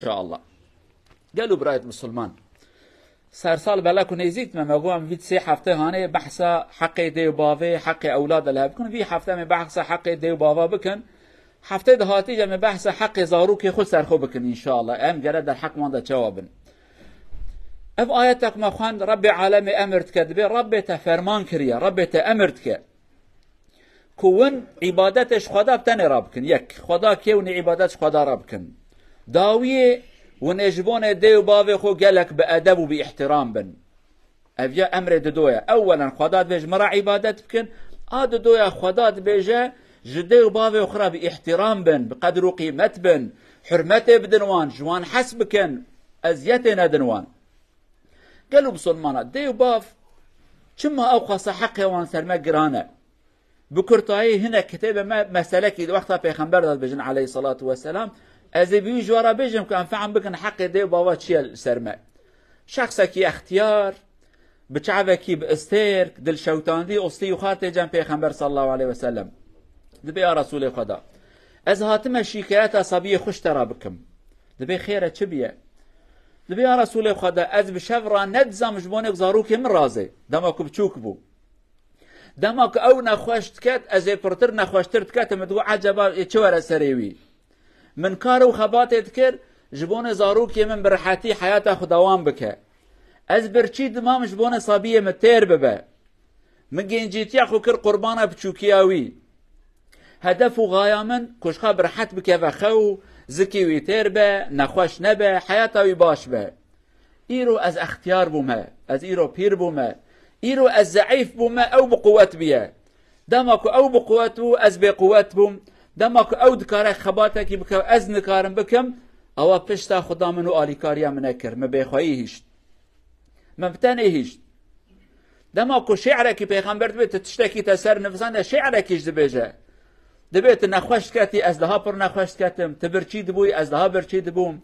شاء الله. قالوا براية مسلمان صار سال بلاكو نزيد ما مقوم في 3 هفته هاني بحثا حق دي وبافي حق اولاد لها بكون في هفته من بحثا حق دي وبافا بكن هفته دهاتي جا من بحثا حق زاروكي خل سرخو بكن ان شاء الله ام جرد در حق ماندا جوابن اف آياتك ما خوان ربي عالمي امرت كدبي ربي تفرمان كريا ربي تأمرت كون عبادتش خدا بتاني رابكن يك خدا كيوني عبادتش خدا رابكن داوية ونجبون ديو بافي خو قالك بأدب وباحترام بن افيا امر ددويا اولا خدا بيج مرا عبادت بكن ددويا خدا بيجا جديو بافي اخرى باحترام بن بقدر وقيمة بن حرمته بدنوان جوان حسبكن ازيتنا دنوان قالوا بسلمانات ديو باف كما اوقص حقي وان سلمى قرانا بكرتاي هنا كتابة ما مسألة كي وقتها پیغمبر بجن عليه الصلاة والسلام از بيج ورا بيجم كان فعم بكن حق دي بابا تشيل سرما شخصا كي اختيار بچعبه كي باستير دل شوتان دي اصلي وخاطي جنب پیغمبر صلى الله عليه وسلم دبي يا رسول خدا از هاتم شيكايات اصابيه خوش ترى بكم دبي خيره تشبيه دبي يا رسول خدا از بشفرا ندزم جبونك زاروك من رازي دمك بچوك بو دمك او نخوشت كات از پرتر نخوشتر كات مدو عجبا چوره سريوي من كار وخبات يذكر جبون زاروك من برحاتي حياته خدوان بك از برچي دمام جبون صابيه متير ببا من جنجيتي اخو كر قربانه بچوكياوي هدف وغايه من كشخا برحت بك وخو زكي ويتير با نخوش نبا حياته باش با ايرو از اختيار بوما از ايرو بير بوما ايرو از ضعيف بوما او بقوت بيا دمك او بقوته از بقوت بوم دمك او دكاره خباتك بك از نكارم بكم او پشتا خدا منو آلیکاریا منکر مبيخوایی هشت مبتنه هشت دمك شعرك پیغمبر بيت تشتكي تسر نفسان شعرك ايش دبيجه دبيت نخوشت كاتي از لها پر نخوشت كاتم تبرچي دبوي از لها برچي دبوم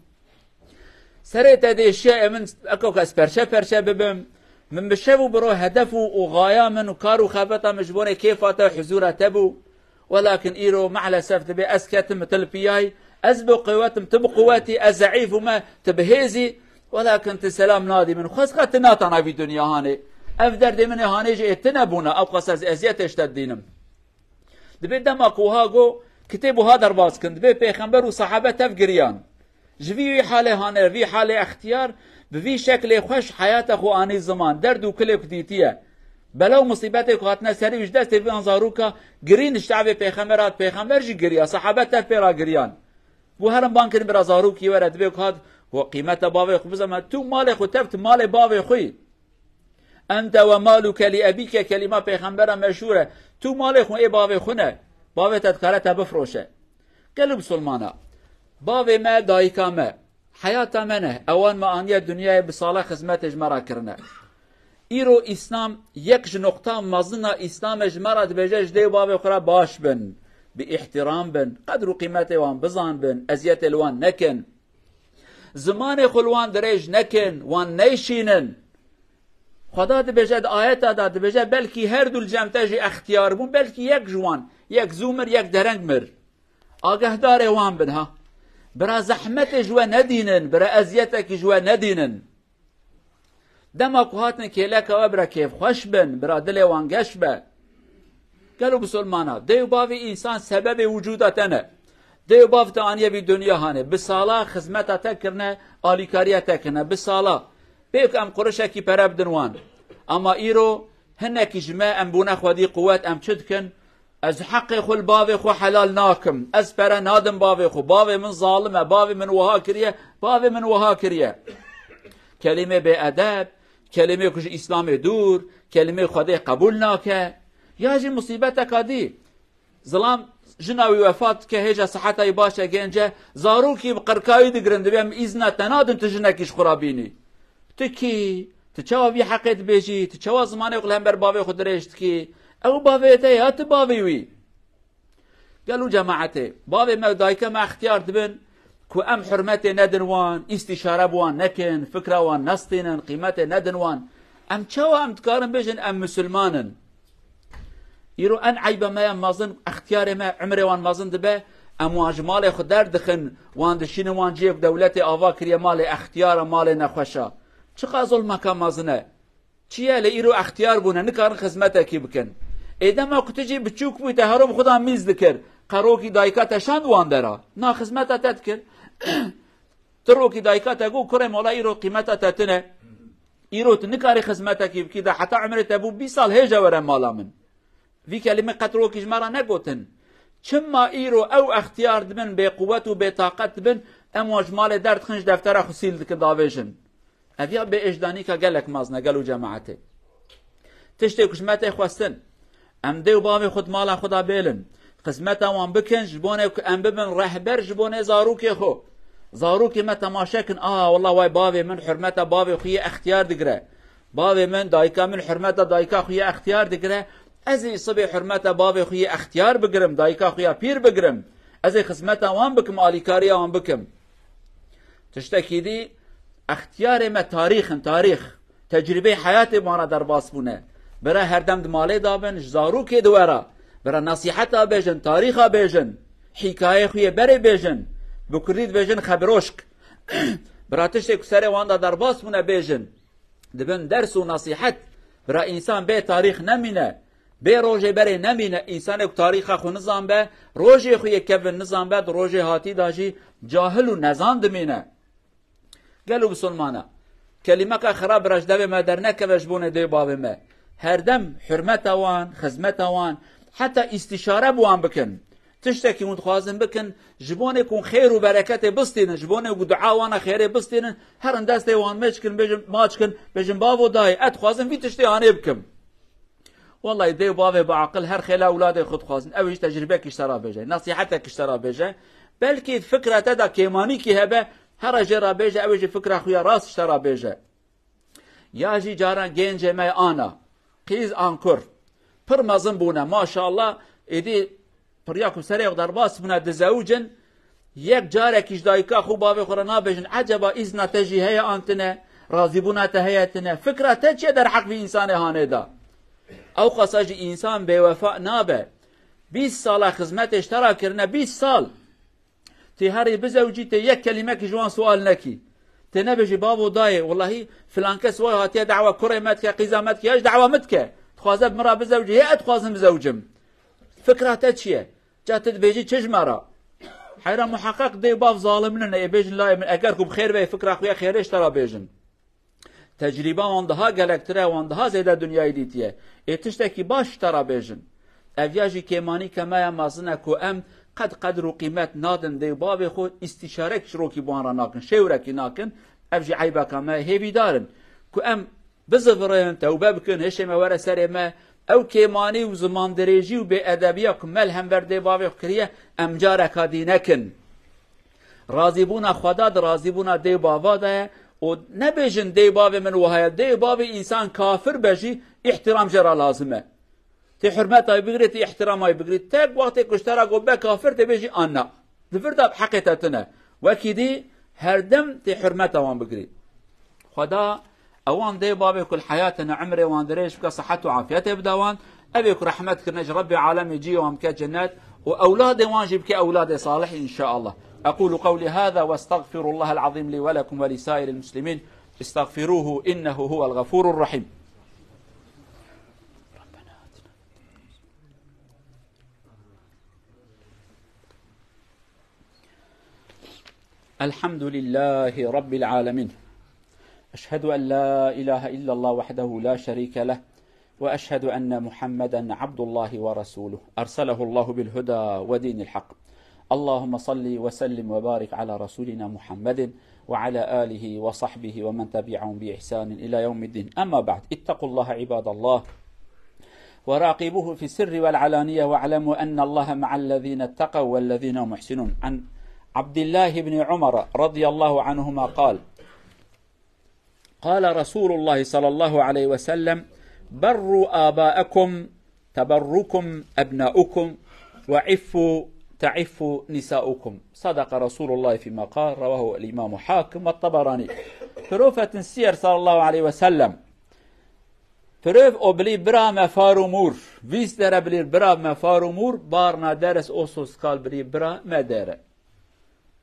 سريت هذه الشيء من اكو كاس برشا ببم من بشبو برو هدفه وغايا من وكارو خابطه مجبونه كيفاته حزوره تبو ولكن ايرو معلى سف تبي اسكتم تلبياي ازبو قواتم تبو قواتي ازعيف وما تبهيزي ولكن تسلام نادي من خسقت ناتنا في دنيا هاني افدر دي من هاني جي تنبونا او قصص ازيت اشتدينم دبي دماغو هاغو كتابو هذا باس كنت دبي پیغمبر وصحابه تفقريان جوي حاله هاني في حاله اختيار بفي شكل خوش حياته خو اني زمان درد وكل كديتيه بلو مصيبتك هاتنا سري وجدت في انظاروكا جرين الشعب پیغمبرات پیغمبر جي جريا صحابته پیرا جريان بو هرم بانكن برازاروكي ورد بك هاد هو قيمته باوي خو بزما تو مال خو تفت مال باوي خوي انت ومالك لابيك كلمه پیغمبر مشهوره تو مال خو اي باوي خونه باوي تذكرته بفروشه قالوا بسلمانا باوي ما دايكا ما حياته منه اوان ما انيه الدنيا بصالح خدمت جمرا كرنا ایرو اسلام یک نقطه مازنا اسلام جمرات بجاج دی باب خرا باش بن باحترام بن قدر قيمته وان بزان بن ازيت الوان نكن زمان خلوان درج نكن وان نيشينن خدا د بجد آیت داد بجد بلکی هر دول جمتاجی اختیار بون بلکی یک جوان یک زومر یک درنگ مر آگهدار وان بن ها برا زحمت جوا ندینن برا ازیتک جوا ندینن دمك هاتن كيلك وبرا كيف خوش بن برا دل وانگش به قالوا بسلمانا ديو بافي انسان سبب وجودتنا ديو باف تانيه في دنيا هانه بصاله خدمته تكرنا اليكاريه تكرنا بصاله بيك ام قرشه كي برب دنوان اما ايرو هنك جماع ام بونا خدي قوات ام چدكن از حق خل بافي خو حلال ناكم از پر نادم بافي خو بافي من ظالمه بافي من وهاكريه بافي من وهاكريه كلمه بادب كلمه كش اسلام دور كلمه خدا قبول ناكه ياجي مصيبتك هذه ظلام جناوي وفات كهجه صحتها باشا جنجه زاروكي بقركاي دغرند بهم اذن تنادن تجنكش خرابيني تكي تشاوي حقت بيجي تشاوي زمانه قلمبر بابي خدريشتكي او بابي تيات بابي وي قالوا جماعتي بابي ما دايكه ما اختيار دبن كو ام حرمته ندنوان استشاره بوان نكن فكره وان نستين قيمته ندنوان ام تشوا ام تقارن بيجن ام مسلمانن يرو ان عيب ما مازن اختيار ما عمري وان مازن دبه امواج مال خود دردخن وان دشین وان جیب دولت آوا کریه مال اختیار مال نخوشا چقا ظلمکا مازنه چیه لیرو اختیار بونه نکارن خدمت کی بکن ایدما کتجی بچوک بوی هرم خدا میز دکر قروکی دایکا تشاند وان درا نا خدمت تذکر تروکی دایکا تگو کره مولا ایرو قیمت تتنه ایرو تنکاری خدمت کی بکی ده حتی عمر تبو 20 سال هجا ورم مالا من وی کلمه قطروکیش مرا نگوتن چما ایرو او اختیار دبن به قوت و به طاقت دبن امواج مال درد خنج دفتر خسیل دک داویجن اویا به اجدانی که گلک مازنه گلو جماعته تشتی کشمت خواستن ام دیو باوی خود مالا خدا بیلن قسمت وان بکن جبونه ام ببن رهبر جبونه زاروکی خو زاروکی ما تماشا کن والله وای باوی من حرمت باوی خوی اختیار دگره باوی من دایکا من حرمت دایکا خوی اختیار دگره ازی صبح حرمت باوی خوی اختیار بگرم دایکا خوی پیر بگرم ازی خدمت وان بکم آلیکاری وان بکم تشتکی دی اختیار ما تاریخ تجربه حیات مانا در باس بونه برای هر دم دماله دابن زارو که دوارا برای نصیحت بیجن تاریخ بیجن حکایه خوی بره بیجن بکرید بیجن خبروشک برای تشتک سر وان در باس بونه بیجن دبن درس و نصیحت برای انسان به تاریخ نمینه به روزه بره نمینه انسان یک تاریخ خو نظام به روزه خو یک کب نظام به روزه هاتی داجی جاهل و نزان دمینه قالوا بسلمانا كلمة خراب رجدة ما درناك بجبون دي باب ما هردم حرمة وان خزمة وان حتى استشارة بوان بكن تشتكي متخوازن بكن جبون يكون خير وبركة بستين جبون يكون دعاء وانا خير بستين هر انداز دي وان ماشكن بجن ماشكن بجن بابو داي اتخوازن في تشتي هاني بكم والله دي بابي بعقل هر خلا اولاد خود خوازن اوش تجربك اشترى بجا نصيحتك اشترى بجا بلكي فكرة تدا كيماني كي هبه هر جرا بيجا اوجي فكره خويا راس اشترى بيجا ياجي جاران جينجي ماي انا قيز انكر پر مزن بونا ما شاء الله ايدي برياكم سريع درباس بنا دزوجن يك جارك ايش دايكا خو بابي خرنا بيجن عجبا اذن تجي هي انتنا راضي بونا تهيتنا فكره تجي در حق في انسان هانيدا او قصاجي انسان بوفاء نابه 20 سال خدمت اشترى كرنا 20 سال تي هاري بزوجي تي يك كلمه جوان سؤال نكي تنبجي بابو داي والله فلان كس وای هاتيه دعوه كريمتك قزامتك ياش دعوه متك تخازب مرا بزوجي هي اتخازم بزوجم فكرته تشيه جات بيجي تشمره حيرا محقق دي باف ظالمنا يبيجن لا من اگركم بخير به فكره اخويا خيرش ترى بيجن تجربه وندها گلكتره وندها زياده دنياي ديتيه اتشتكي باش ترى بيجن افياجي كيماني كما مازنكو ام قد قدر وقيمات نادن دي بابي خود استشارك شروكي بوان ناكن شوركي ناكن افجي عيبا كما هيبي دارن كو ام بزفرين توبه بكن هشي ما ورا سري ما او كيماني وزمان دريجي وبادبيه كمل هم بر دي بابي كريه ام جارك دينكن راضيبونا خدا راضيبونا دي بابا ده و نبيجن دي بابي من وهاي دي بابي انسان كافر بجي احترام جرا لازمه تي حرمتها بقري تي احترامها بقري تاك وقت كشترا قبا كافر تبيجي انا دفرتا بحقيقتنا وكيدي هردم تي حرمتها وان بقري خدا اوان دي بابي كل حياتنا عمري وان دريش بك صحته وعافيته بدوان ابيك رحمتك نج ربي عالم يجي وام جنات واولادي وان جيبك اولادي صالح ان شاء الله اقول قولي هذا واستغفر الله العظيم لي ولكم ولسائر المسلمين استغفروه انه هو الغفور الرحيم الحمد لله رب العالمين أشهد أن لا إله إلا الله وحده لا شريك له وأشهد أن محمدا عبد الله ورسوله أرسله الله بالهدى ودين الحق اللهم صل وسلم وبارك على رسولنا محمد وعلى آله وصحبه ومن تبعهم بإحسان إلى يوم الدين أما بعد اتقوا الله عباد الله وراقبوه في السر والعلانية واعلموا أن الله مع الذين اتقوا والذين هم محسنون. عن عبد الله بن عمر رضي الله عنهما قال رسول الله صلى الله عليه وسلم بروا آباءكم تبركم أبناؤكم وعفوا تعفوا نساؤكم. صدق رسول الله فيما قال، رواه الإمام حاكم والطبراني. حروفة السير صلى الله عليه وسلم Pröv och bli bra med far och mor. Vis dere blir bra med far och mor, barna deres også skal bli bra med dere.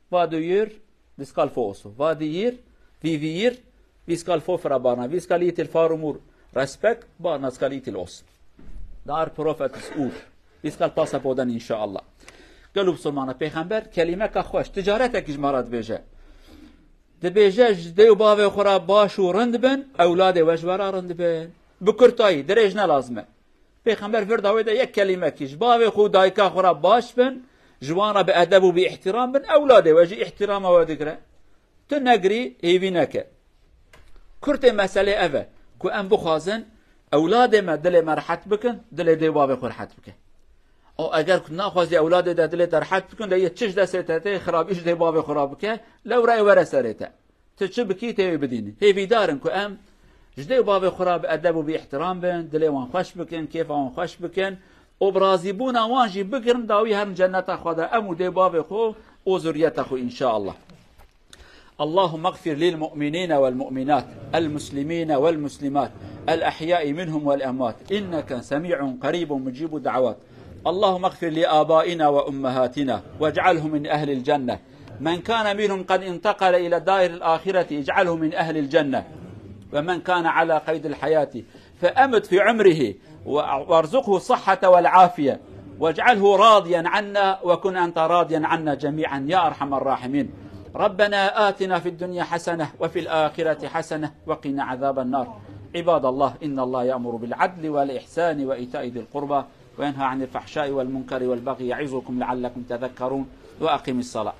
Hva du gjør, de skal få også. Hva de gir, vi skal få fra barna. Vi skal gi til far og mor respekt, barna skal gi til oss. Det er profetens ord. Vi skal passe på den, inshallah. قالوا بسلمان پیغمبر کلمه که خوش تجارت اکیش مراد بیجه ده بیجه جده و باوی خورا باش و رند بن اولاد وجورا رند بن بکرتایی دریج نلازمه پیغمبر فرداوی ده یک کلمه کیش باوی خود دایکا خورا باش بن جوانا به ادب و به احترام بن اولاد وجه احترام و دگره تو نگری ایوی نکه کرت مسئله اوه که ام بخوازن اولاد ما دل مرحت بکن دل دی باوی خور حت بکن او اگر كنت ناخذ اولاد ده دلت راحت بكون ده تشش ده سيتته خرابيش ده باب خرابك لو راي ورا سريته تشبكي تي بديني هي في دارن كو ام جدي باب خراب ادب وباحترام بين دلي وان خوش بكن كيف وان خوش بكن وبرازيبونا وانجي بكرن داوي هر جنة خدا ام ده باب خو وزريته خو ان شاء الله. اللهم اغفر للمؤمنين والمؤمنات المسلمين والمسلمات الأحياء منهم والأموات إنك سميع قريب مجيب الدعوات. اللهم اغفر لآبائنا وأمهاتنا واجعلهم من أهل الجنة. من كان منهم قد انتقل إلى دائر الآخرة اجعله من أهل الجنة. ومن كان على قيد الحياة فأمت في عمره وارزقه الصحة والعافية واجعله راضيا عنا وكن أنت راضيا عنا جميعا يا أرحم الراحمين. ربنا آتنا في الدنيا حسنة وفي الآخرة حسنة وقنا عذاب النار. عباد الله إن الله يأمر بالعدل والإحسان وإيتاء ذي القربى وينهى عن الفحشاء والمنكر والبغي يعظكم لعلكم تذكرون وأقم الصلاة.